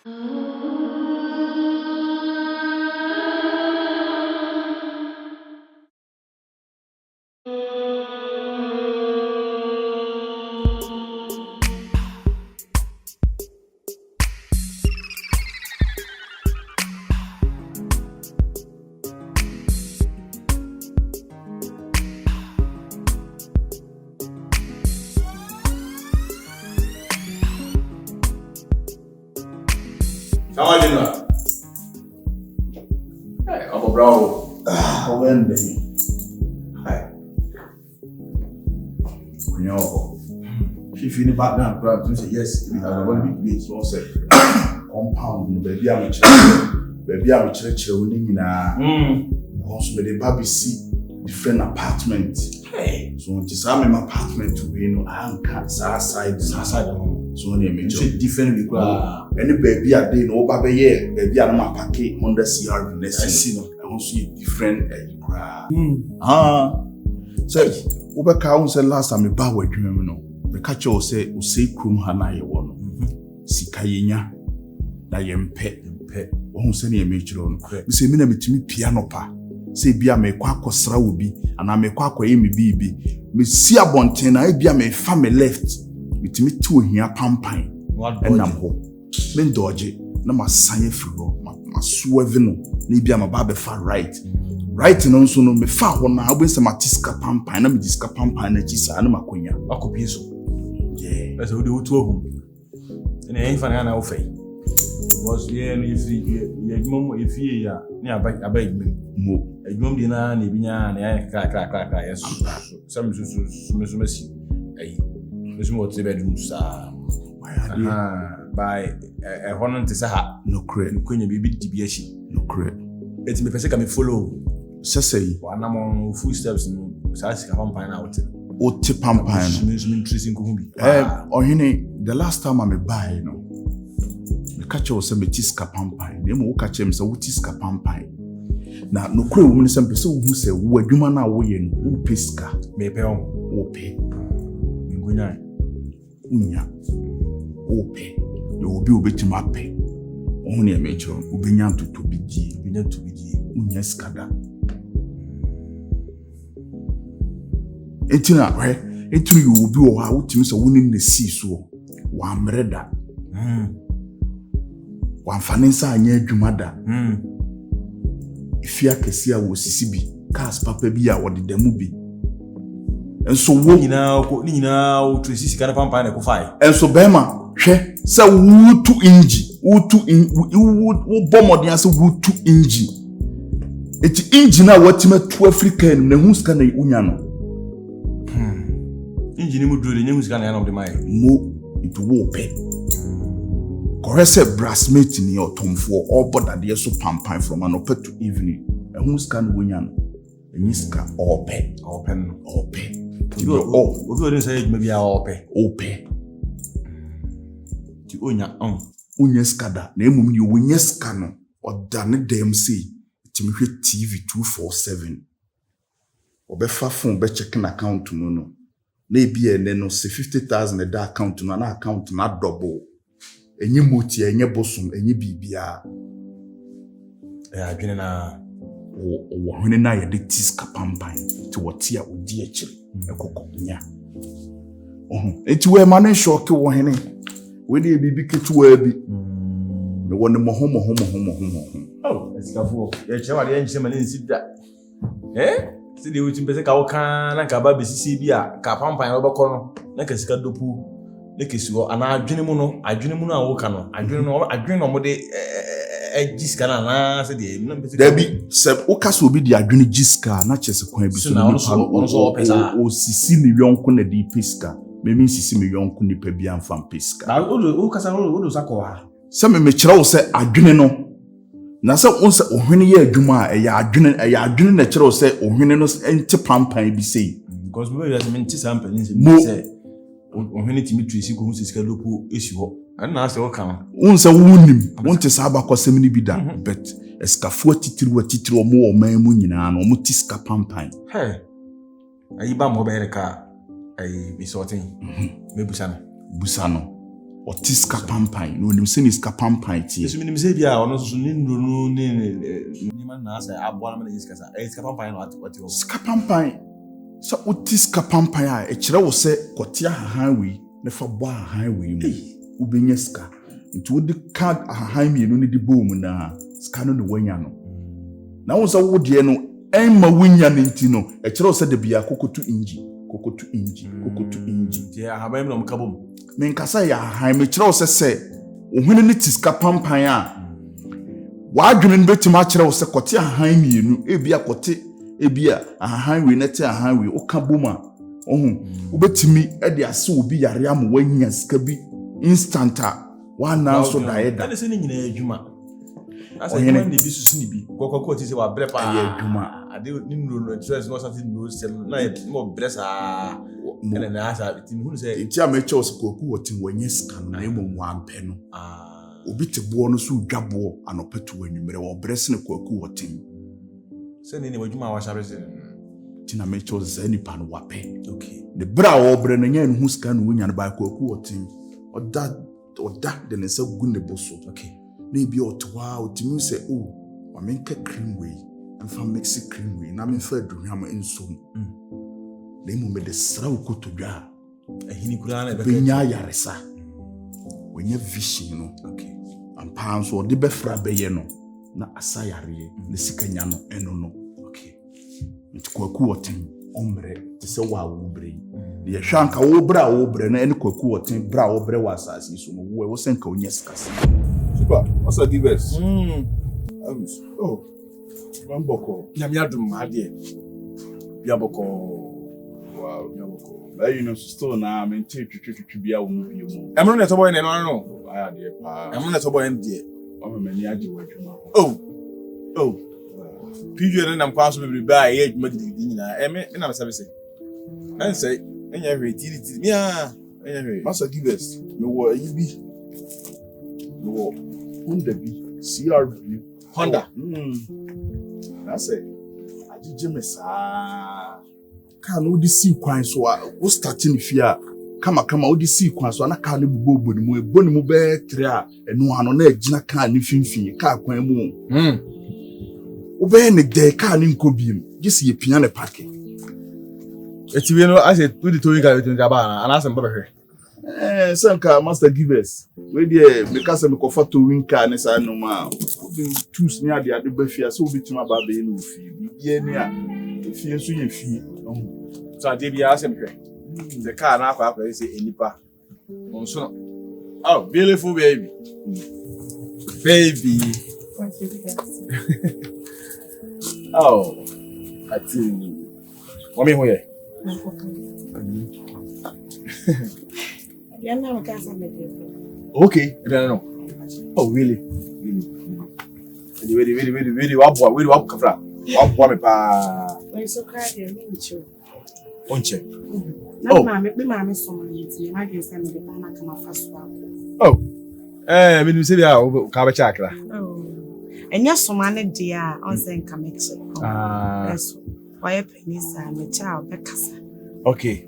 How are you now? Hey, I'm a bravo. When the Hi. she feeling back down, grab to say yes, we are going to be great. So say compound, baby, I'm a child. Baby, I'm a church, in a house with a baby see different apartment. Hey. So it's I'm in my apartment to be I'm cat side. So near me, different because any baby a day no baby yeah, baby I'm a packet 100 CR less. I see no, I want to see different so Uber cow said last time a bar with you no. The catcher say krum hana ye wono. Sikayenya na yempe. Won say na emekyiro no. Me say me na metimi piano pa. Say bia me kwa akosra obi ana me kwa akoye me bibi. Me si abonten na bia me fa me left. Metimi ti ohia pampan. Enam ho. Me ndoje na masanye firo. Ma swerve no. Na bia ma ba be fa right. Right no so no me fa ho na obense matiska pampan na me diska pampan na chisa na makonya. Akopie so. Yeah. That's how they would to home. And I ain't funny on our face. Was there if mum if ye near by me. Mo. A mum dinner, Nibinia, and crack, yes. Some messy. Miss Mott's bedrooms by a honor to Saha. No credit. Queen be bit to be a sheep. No credit. It's me person can follow. Say one among footsteps in Saska Pine out. O tip pampan. The last time I buy, the catcher was a metiska pampan. Name will catch him so utiska pampan. Now, no crew woman some person who say, where you man away and pisca, may pay or pay. Unya, or pay. You will be obeyed to my pay. Only a major, Ubinyan to be G, Unya Scada. Etina right etu you will be o ha utimi so winning the sea so wa mreda wa mfanensa anya adwumada ifia kese a wo sisi bi cars papa bi a wode demu bi enso wo nyina o tresisi kana pampa na ko fai enso bema hwe se wutu inji wo bomodin ase wutu inji eti inji na watima to Africa na hu ska na unya no Engine mu duro de nyemu sika na ya no de mai mo it wo pe correct brassmate ni otomfo all border dey so pampan from an upper to evening ehun sika no wonya no enyi sika all pe ti o dey say ejuma bia all pe ti onya unya sika da na emum ni wonya sika no oda ne dem say ti me hwe TV 247 obefa phone be checking account mu no na ebi ene no se 50,000 e da account no na account na double enye moti enye bosum enye bibia adwene na wo hwene na ye de tiska pampan ti wotia odi akire ekokonya eti we ma na shock wo hene we de bibi ketuwa bi me woni moho esikafu ye chewa de enche mane nsida si de wuti pese ka wo kan na ka ba besisi bi a ka pampan wo bekọ no na ka sika dopu na ka siwo ana adwene mu no a wo ka no adwene no mo de jiska na se de na pese Debi se wo ka so bi de adwene jiska na chese kwan bi so no o sisi ni yonko na di piska me sisi me yonko ni pa bi amfam piska na wo ka sa wo sakọ ha se me kira wo se adwene no na se onse ohwene ye adwuma a ya adwene na kire wo se ohwene no enti pampan bi sei because we just mean ti sample say ohwene ti mitrisi ko hu sika lopo esi ho na se wo kan onse wunim wonte sa abakosem ni bi da but eskafu atitiri omo oman mu nyina no omo tiska pampan ayi ba mo be reka ayi bi sorting me busa no Otiska pampan no nim se ni ska pampan tie. Eso minim se bia ono so ni ndro ni man na asa aboa na iska sa. Iska pampan no ati ho. Ska pampan. So otiska pampan a e kire wo se kote ahahan wi ne fa bo ahahan wi mu. Ubenya ska. Nti wo de card ahahan mi no ne di bo mu na ska no ne wanya no. Na wo so wo de no ma wunya ne nti no e kire wo se de bia kokotu inji. Yeah, how many of them? Men kasa ya han me kire wo se ohene ne tiska pampan a wadwene no betima kire wo se kote ahan mienu ebia kote ebia ahan wi nete ahan wi oka boma ohun obetimi e de ase obi yare am wanya sika bi instant a wana so da eda na se ni nyina adwuma asa nyina de bi susu ni bi kokoko ti se wa bre pa ya adwuma ade ni no stress no something no sem na mo bre sa ene na asa ti hu se enti a meche osikoku wotin wanya sika no na emo wampe no obi te bo no so dwabo anopetu wanwumere wo bre se ne koku wotin se ni adwuma wa shabe se tina meche ozani pa no wape okay the bra wo bre na nya no hu sika no wonya no ba koku wotin oda de ne sa gu ne boso okay na bi otwa otimi se wa menka cream way amfa mix cream way na menfa aduham enso na imu me de sra ukotodwa ahini kura na benya yaresa wenya vision no okay ampa nso de befra beye no na asayare na sikanya no eno no okay ntikwaku woten ombre te se wa wobre ye hwanka wobre na ene kwaku woten bra wobre wa asasi so no wo senka onya skasi super what's the givers oh Bamboko. Nyamiadum ade. Biaboko. Wow, Bamboko. But you know, still now I'm in twitwi bia wo mu bio mu. Emro na to boy na no. I ade pa. Emro na to boy ndie. O me mani age wadwuma. Oh. PJ na nam kwaso bebre ba ye adwuma gidi nyina. Me na me sabe se. Na say enya hwe tiri. Mia. Enya hwe. Master givers. Me wo ayibi. Me wo Honda bi. CRV. Honda. I say, I did Jimmy, can all the sea quine so I was starting fear. Come, all the sea quine so I can't bo boni mube tria, and no one on edge, Gina can't fin, car quine moon. Obey any day, can't incobium, just see a piano packet. It's you know, I said, put the two guys in Jabana and ask them about her. Sanka master givers. We dey because me comfort to win car ne sa no ma. We choose near the ade ba fia so bitima ba be no fi. Bibie ni a fie so ye fi. So ade bia asem hwe. The car na akwa say enipa. Onso no. Oh, beautiful baby. Baby. Oh. Ati. Mommy ho ye. Okay, I don't know. Oh, really? Really, what kafra? What me pa? When so cry there, me ncho. Onche. Na mama so mama nti, ma dwe say me de na kama faso ako. Oh. Me nim say bia ka ba cha akra. Oh. Enya so ma ne de a on say nka me che. Yes. Why penisa me cha obekasa. Okay.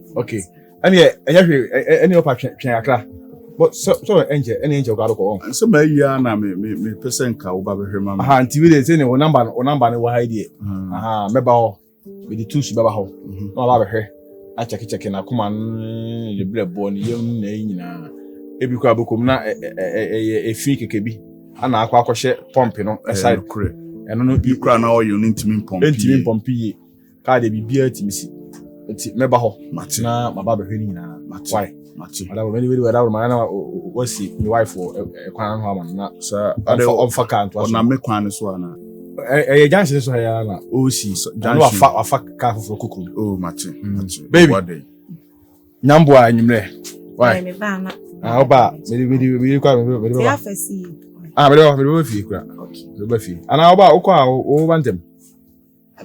Any opa twen akra. But so any angel got go on. So me ya na me person ka wo ba be hwe mama. Nti we dey say o number ne wo hide. Me ba ho. We the two shi ba ho. No ba be hwe. A check na kuma ye blebo ne yem na nyina. Ebi kwa bokom na fi keke bi. Ana akwa hye pump no aside kure. Eno no bi kra na oil no ntimi pump yi. Ka de bibia timisi. Nti me ba ho. Mate na ma ba be hwe ni nyina. Why? Ala we da ma na wasi my wife for kwan ho am na so on faka to na me kwan so ana junction so ya na o si junction afa ka for kuku oh mate baby nyambo anyimre why Me ba na oba me kwa me ba ya fasi me ba fi kura okay me ba fi ana oba ukwa o bantem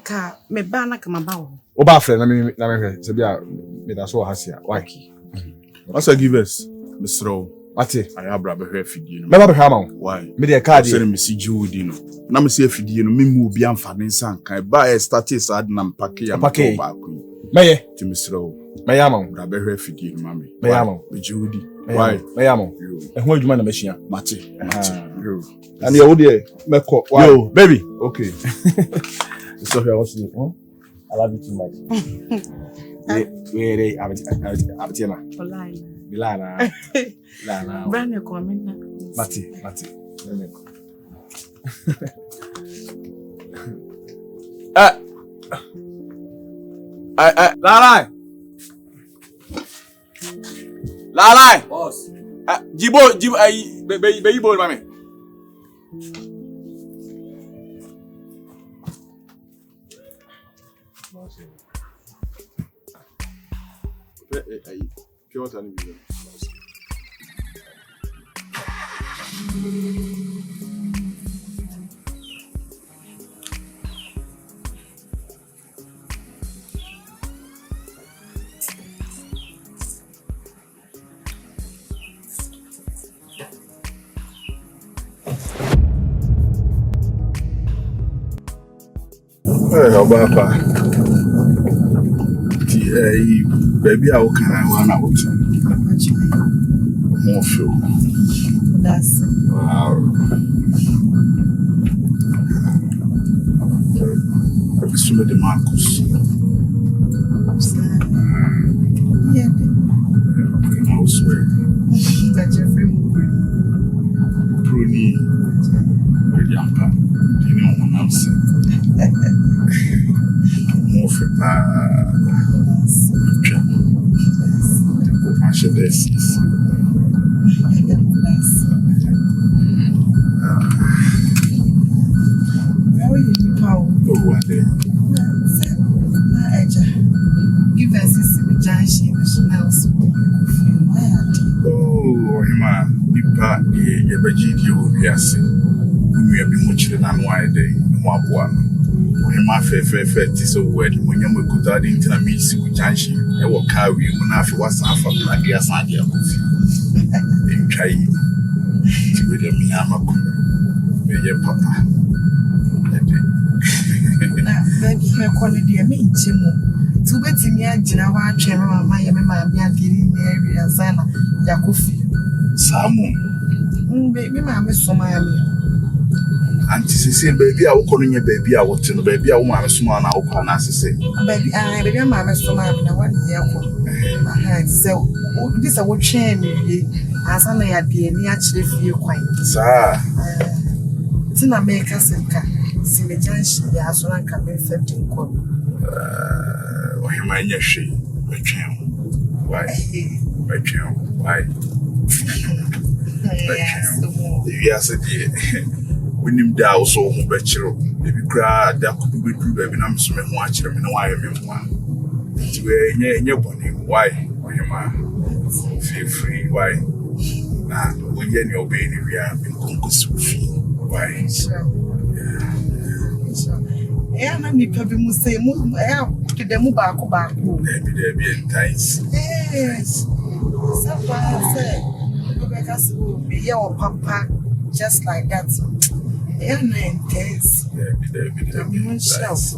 ka me ba na kama ba wo oba afre na me se bia me da so hasia why Master givers, Mr. Mate, I have brother here fidie no. Me ba behwa ma. Why? Me dey card. Say me si judi no. Na me see fidie no me mu bi amfa ne nsan kan. Ba e start sad na mpake ya ba ko. Meye. Timisro. Mayama. Rabewe figi mami. Mayama. Bijudi. Why? Mayama. Who you man machine? Mate. And you there, Meko. Yo, baby. Okay. So here what's it? I love you too much. Where Abitiana. Milana. Lana. Brand new comment. Mate. Lalai. Boss. Jibo, baby boy, mami. Obapa. Baby, I will carry one out. More fuel. That's Wow. Some of the Marcus. yeah. I swear. That's your friend. OBRONII. Yampa. You know what I'm saying? More for Give us this junction, oh, hima, nipa, ye bajidi yo biase. We have been much than one day, Mabua. Hima fe tiso word, when you could add into a miss with junction, I will carry you when after what's half of like your Sandia. In Chai, to be the Miyama, your papa. baby, my quality, I mean, Chimo. To bet me, I didn't want to remember my mamma in the area, Zana, Yakufi. Samu. Baby, mamma, so my Auntie say, baby, I will call you baby. I will tell the baby, I will my small now. Say, baby, I baby, mamma, so my 1 year. So, this I would share me as I may be any actually feel quite. sir. It's in America, see the junction, yeah, so I can be 15 quid. Hima she, why? Why? Yes, when him down so much, if you cry, that could be true, baby. I'm swimming, watching him, and why I mean one. To your bonny, why? Feel free, why? Nah, we get your baby, we are in Congress. Why? Yeah, I'm not going say, move to the Mubako back. There be entice. Yes, someone said, because be your papa just like that. Yeah, intense. There be entice.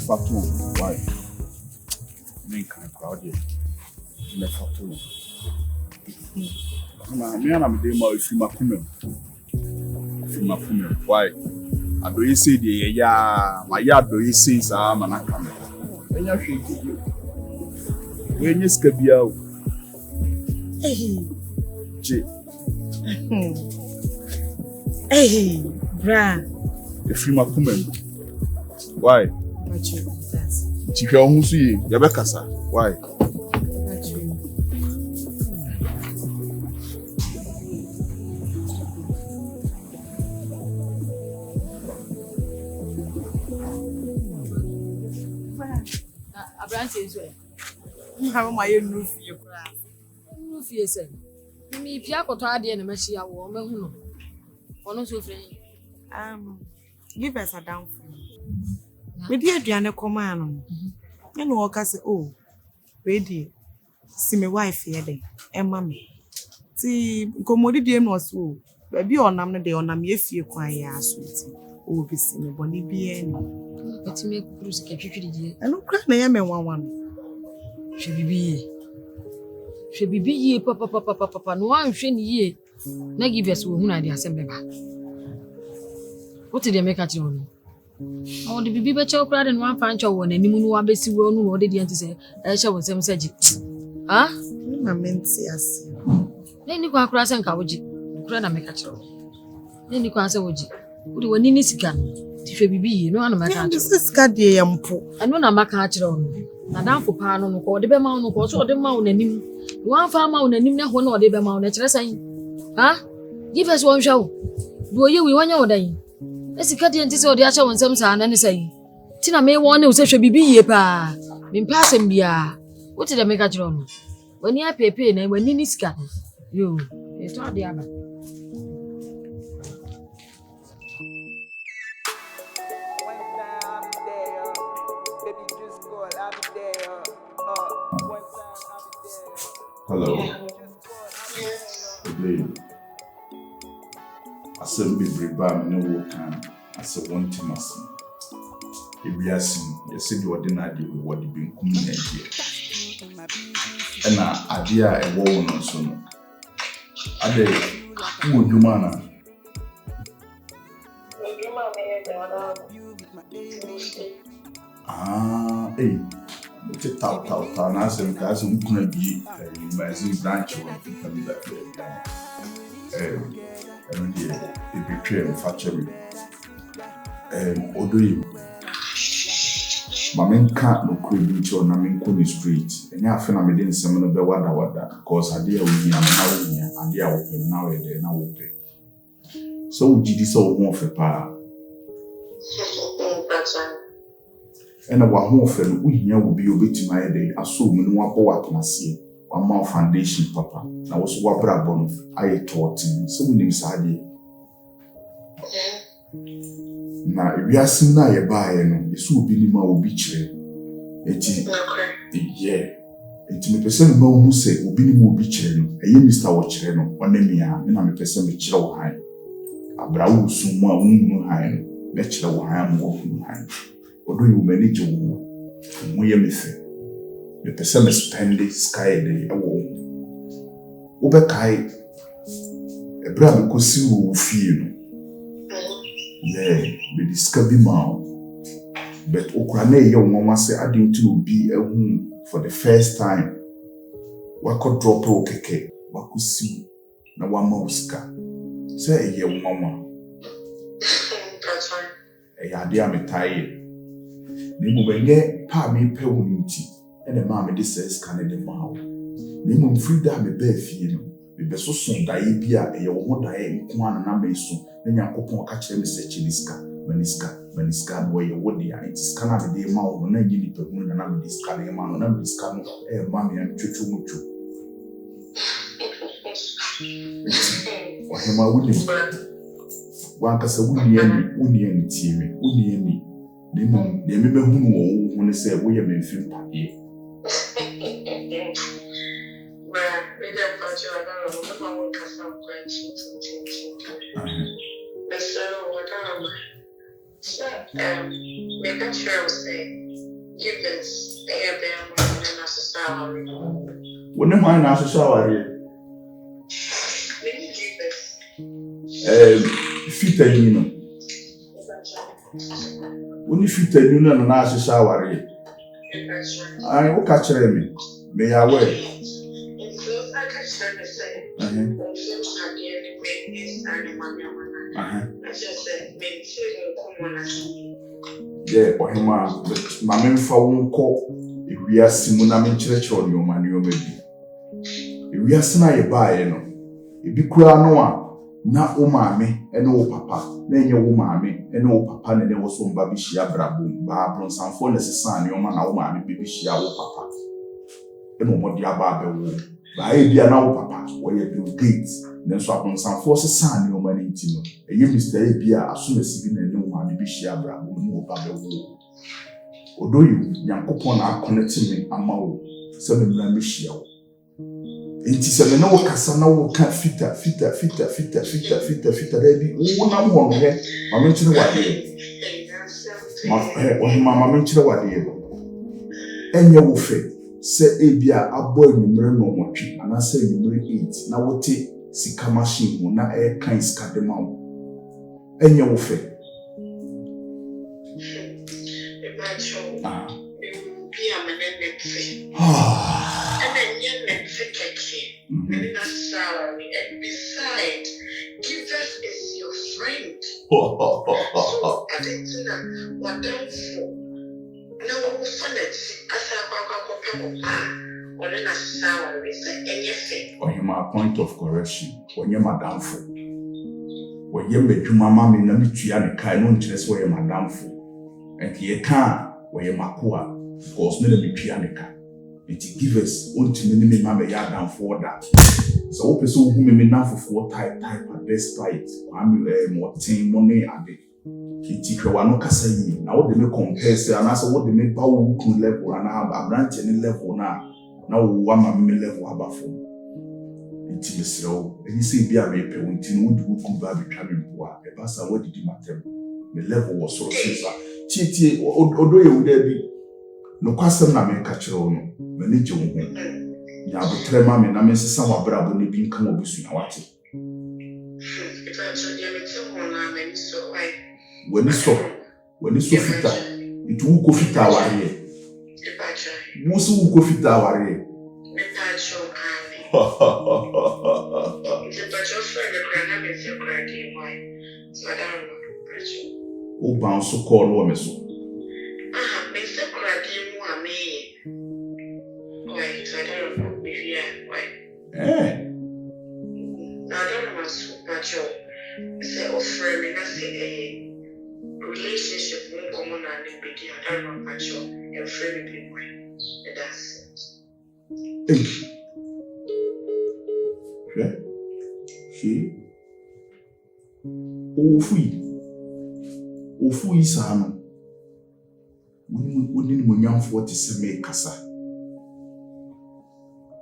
Fatu, why? Make a crowd here. The Fatu. Me and I'm doing my Fimakume. from my phone. Why? I do you say the my yard do you say some and I come. When you should you. When you scabia. Hey, bra. If you my phone. Why? What you that's. If you who see you, Yabekasa. Why? What you. Abranti is where? How am I new for your bra? No fear, sir. Me, Piaco Tardy and a Messia woman. One of your friends. Give us a down for me. My dear Diana command. And walk as oh, ready. See my wife here, and mammy. See, commodity was so. Baby on them, they on them, if you quite sweet. Oh, be seen a bonny bien. But to make cruise capture, and no cry, I am a one. Should be ye, papa, no one shin ye. Now give us who I assembly. What did they make at you? Oh, the baby child cried and one fancher one, and you know, I basically well know what did you say? I shall with them say, ah, I meant, yes. Then you can cross and cowji, grana make a child. Then you can say, would you want any scan? If you be no one of my country, this is Cadiam po. and one of my country on. Madame for Pano, or the Bemount, or so the mountain and him. One farm out and him, one or the Bemount, let's say, ah, give us one show. Do you want your day? Let's cut the antis or the usher on some son and say, Tina may want to say, be ye pa. Been passing beer. What did I make a drum? When you pay pain and when you need scan, you, it's all the other. Hello. Today, I said we bring back no work and I said one thing I said. If we are seeing, you said you are denying you what you been coming here. And idea a woman on so. Are they who you man? Ah, hey. It's a tau and I said, because we couldn't be a branch of that. And it became factory. Although my main can't no credit on a main Coney Street, and I feel I didn't summon a wada because I dear with me, I'm now and dear open now and then I will pay. So, did this all more for power? And our home friend, we here will be obey to my day, assume no one can see. One more foundation, Papa. Now was what Brabon I taught him, so we need Sadi. Now, if we are seeing now a buy, and it's will be more beach. Yeah. It's me person who say, will be more beach. A Mr. Watcher, one name, and I'm a person with chill high. A brow soon more wound high, lecture why I'm walking high. Or do you manage your woman? We are missing. The person spend the sky day a womb. Ubekai a brother could see who feel. Yeah, be discovery mouth. But Ukraine, young mama say, I didn't to be a home for the first time. What could drop a keke? What could see? No one mouska. Say, a young mama. A idea me tired. Nemo benye pa me pe wonti e na ma me de says can de ma wo nemo freedom me be fie no me be so son dae bia e ye wo dae nko ana na me so na Nyankopon ka kire me se chiliska maniska no ye wo de a itiska na de ma wo na nyi ni pe hu na me diska de ma no na me diska no e ma me an twetwe mutu o hema wo ni wa ka se wo ni ani tie me wo ni ani Nemo, they may be who when they say we have been filmed. Well, we don't touch you. I don't know what some questions. So, what make a sure say, give us a damn and a salary. When am I not a salary? fitani no woni fitani no na ahyehyɛ aware ai wo ka kyerɛ me me yawe yeah, ohima mame mfa wo nkɔ ewiase mu na menkyerɛkyerɛ nneɔma bi ewiase na yɛbaeɛ no ebi kura no a na wo maame ene wo papa na enye wo maame ene wo papa ne wo so mba bi hyia brabom ba bronsanfo na sesa nneɔma na wo maame bi hyia wo papa ene mo dia ba wo ba bia na wo papa wo ye Bill Gates ne so abronsanfo sesa nneɔma ne nti no eye Mr. Bia aso na sibi na ne wo maame bi hyia brabom ne wo papa wo odoyu Nyankopɔn na akɔnɛte me ama wo sɛ me mra me hyia wo enti sɛ me na wo kasa na wo ka fita da bi wo na wo no he ma me nkyere wade ma me nkyere wade enye wo fe sɛ ebia abɔ anwumre no motwe ana sɛ anwumre 8 na wote sika machine ho na kan sika de ma wo enye wo fe And besides, Jesus is your friend. So I think what down for now as my point of correction when you're madam for when you're medjuma mammy na mitua ne kai no nkyerɛ where you're madam for and ye can where you're makua because me na mitua ne kai it give us ultimately me mama ya down for that. So person who me na for type despite more thing money ade it hwe no kasa yi na wo de me compare say and so wo de me ba wo ku level and a branch any level na wo ama me level abafo it is so and you say bia me pe won tin wo de ku ba betwa me boa e ba sa wo didi matem me level was so since tie odo ye wo da bi no kwasem na me ka kyerɛ wo no mani gye wo ho ya botre ma me na me sesa wa brabo ne bi nka wo bisu na wate wani so fita itu wo ko fita aware wo so wo ko fita aware o bounce call wo me so I don't know what's much of say offer me not say a relationship won't come on and begin. I don't know much of and friend people. And that's it. Yeah. She Ofui sano. Woni munyamfo te se me kasa.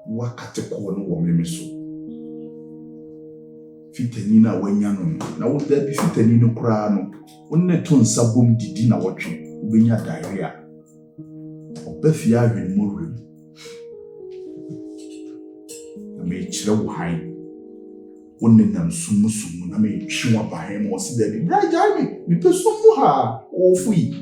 Wakate ko no wo me so. Fitani na wanya no na wo da bi fitani no kura no wonne to nsa bom didi na wotwe obenya diarrhea obafia ahwen morem na me kire wo han wonne nam sumu na me twi wa ban mo se da bi bra jai me pe sumu ha ofui